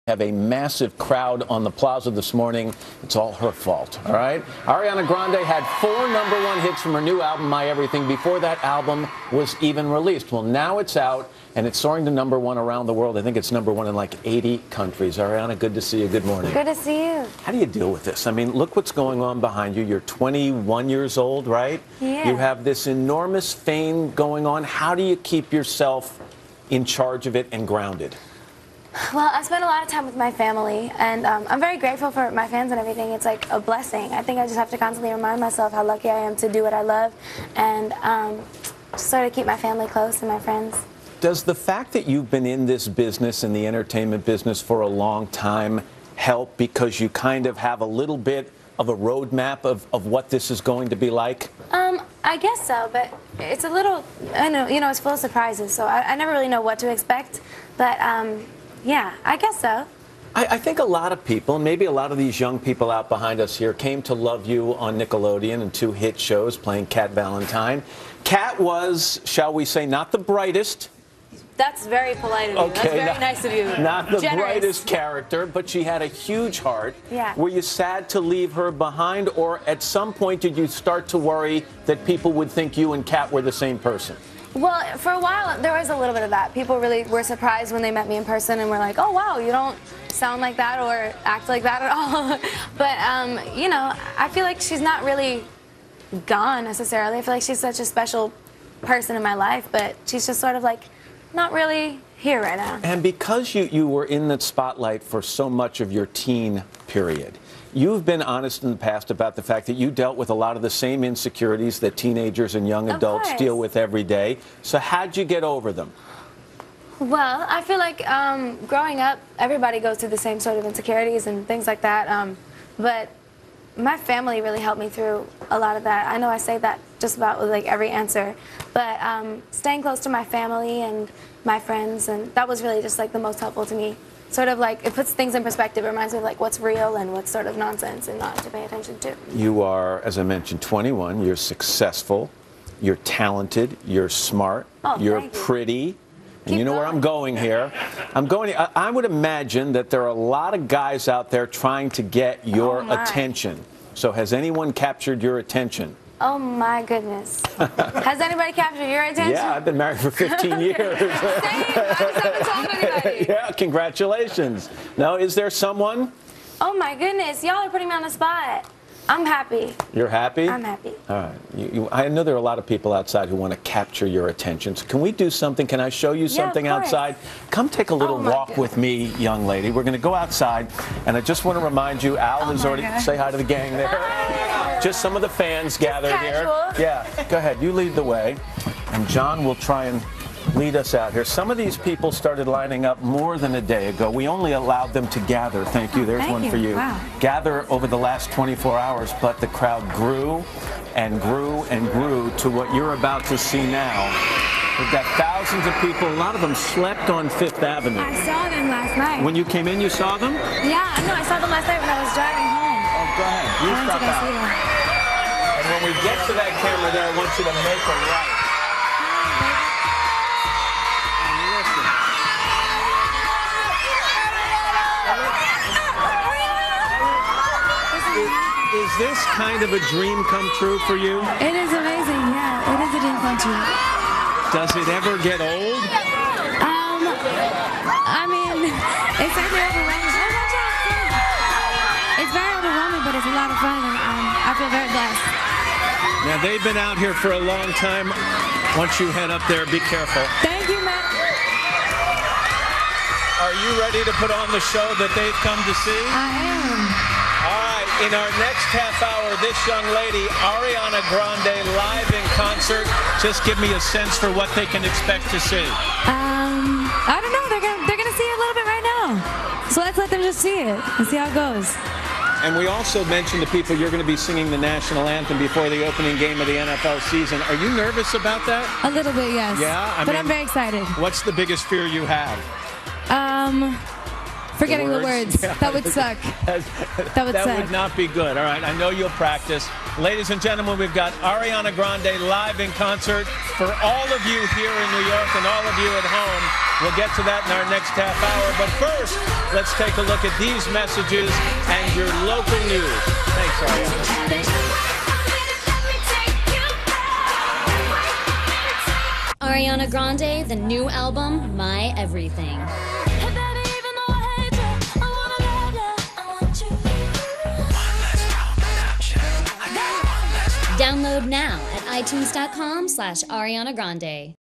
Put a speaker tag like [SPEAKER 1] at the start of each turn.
[SPEAKER 1] Have a massive crowd on the plaza this morning. It's all her fault, all right? Ariana Grande had 4 #1 hits from her new album, My Everything, before that album was even released. Well, now it's out, and it's soaring to #1 around the world. I think it's #1 in like 80 countries. Ariana, good to see you. Good morning.
[SPEAKER 2] Good to see you.
[SPEAKER 1] How do you deal with this? I mean, look what's going on behind you. You're 21 years old, right?
[SPEAKER 2] Yeah.
[SPEAKER 1] You have this enormous fame going on. How do you keep yourself in charge of it and grounded?
[SPEAKER 2] Well, I spend a lot of time with my family, and I'm very grateful for my fans and everything. It's like a blessing. I think I just have to constantly remind myself how lucky I am to do what I love, and sort of keep my family close and my friends.
[SPEAKER 1] Does the fact that you've been in this business, in the entertainment business, for a long time help because you kind of have a little bit of a roadmap of what this is going to be like?
[SPEAKER 2] I guess so, but it's a little, I know, it's full of surprises, so I never really know what to expect, but yeah, I guess so.
[SPEAKER 1] I think a lot of people, maybe a lot of these young people out behind us here, came to love you on Nickelodeon and 2 hit shows playing Cat Valentine. Cat was, shall we say, not the brightest.
[SPEAKER 2] That's very polite of you.
[SPEAKER 1] Okay,
[SPEAKER 2] That's very nice of you.
[SPEAKER 1] Not the
[SPEAKER 2] Generous.
[SPEAKER 1] brightest character, but she had a huge heart.
[SPEAKER 2] Yeah.
[SPEAKER 1] Were you sad to leave her behind, or at some point did you start to worry that people would think you and Cat were the same person?
[SPEAKER 2] Well, for a while, there was a little bit of that. People really were surprised when they met me in person and were like, oh, wow, you don't sound like that or act like that at all. But, I feel like she's not really gone necessarily. I feel like she's such a special person in my life, but she's just sort of like not really here right now.
[SPEAKER 1] And because you were in the spotlight for so much of your teen period, you've been honest in the past about the fact that you dealt with a lot of the same insecurities that teenagers and young adults deal with every day. So how'd you get over them?
[SPEAKER 2] Well, I feel like growing up, everybody goes through the same sort of insecurities and things like that. But my family really helped me through a lot of that. I know I say that just about with like every answer, but staying close to my family and my friends, and that was really just like the most helpful to me. Sort of like, it puts things in perspective. It reminds me of like what's real and what's sort of nonsense and not to pay attention to.
[SPEAKER 1] You are, as I mentioned, 21. You're successful. You're talented. You're smart. You're pretty. And you know where I'm going here. I would imagine that there are a lot of guys out there trying to get your attention. So has anyone captured your attention?
[SPEAKER 2] Oh my goodness. Has anybody captured your attention?
[SPEAKER 1] Yeah, I've been married for 15 years.
[SPEAKER 2] Same. I just haven't told anybody.
[SPEAKER 1] Yeah, congratulations. Now, is there someone?
[SPEAKER 2] Oh my goodness, y'all are putting me on the spot. I'm happy.
[SPEAKER 1] You're happy?
[SPEAKER 2] I'm happy.
[SPEAKER 1] All right. I know there are a lot of people outside who want to capture your attention. So can we do something? Can I show you something outside? Come take a little walk with me, young lady. We're going to go outside, and I just want to remind you, Al has already, say hi to the gang there.
[SPEAKER 2] Hi.
[SPEAKER 1] Just some of the fans gathered here. Yeah, go ahead. You lead the way, and John will try and lead us out here. Some of these people started lining up more than a day ago. We only allowed them to gather. Thank you. There's one for you.
[SPEAKER 2] Wow.
[SPEAKER 1] Gather over the last 24 hours, but the crowd grew and grew and grew to what you're about to see now. We've got thousands of people. A lot of them slept on Fifth Avenue.
[SPEAKER 2] I saw them last night.
[SPEAKER 1] When you came in, you saw them?
[SPEAKER 2] Yeah, no, I saw them last night when I was driving home.
[SPEAKER 1] Oh, go ahead. You stop out. And when we get to that camera there, I want you to make a right. Is this kind of a dream come true for you?
[SPEAKER 2] It is amazing, yeah. It is a dream come true.
[SPEAKER 1] Does it ever get old?
[SPEAKER 2] I mean, it's certainly overwhelming. It's very overwhelming, but it's a lot of fun, and I feel very blessed.
[SPEAKER 1] Now, they've been out here for a long time. Once you head up there, be careful.
[SPEAKER 2] Thank you, Matt.
[SPEAKER 1] Are you ready to put on the show that they've come to see?
[SPEAKER 2] I am.
[SPEAKER 1] All right, in our next half hour, this young lady, Ariana Grande, live in concert. Just give me a sense for what they can expect to see.
[SPEAKER 2] I don't know. They're gonna see it a little bit right now. So let's let them just see it and see how it goes.
[SPEAKER 1] And we also mentioned to people you're going to be singing the national anthem before the opening game of the NFL season. Are you nervous about that?
[SPEAKER 2] A little bit, yes.
[SPEAKER 1] Yeah?
[SPEAKER 2] But I'm very excited.
[SPEAKER 1] What's the biggest fear you have?
[SPEAKER 3] Forgetting the words.
[SPEAKER 1] Yeah.
[SPEAKER 3] That would suck. That would
[SPEAKER 1] not be good. All right, I know you'll practice. Ladies and gentlemen, we've got Ariana Grande live in concert for all of you here in New York and all of you at home. We'll get to that in our next half hour. But first, let's take a look at these messages and your local news. Thanks, Ariana.
[SPEAKER 4] Ariana Grande, the new album, My Everything. Download now at iTunes.com/Ariana Grande.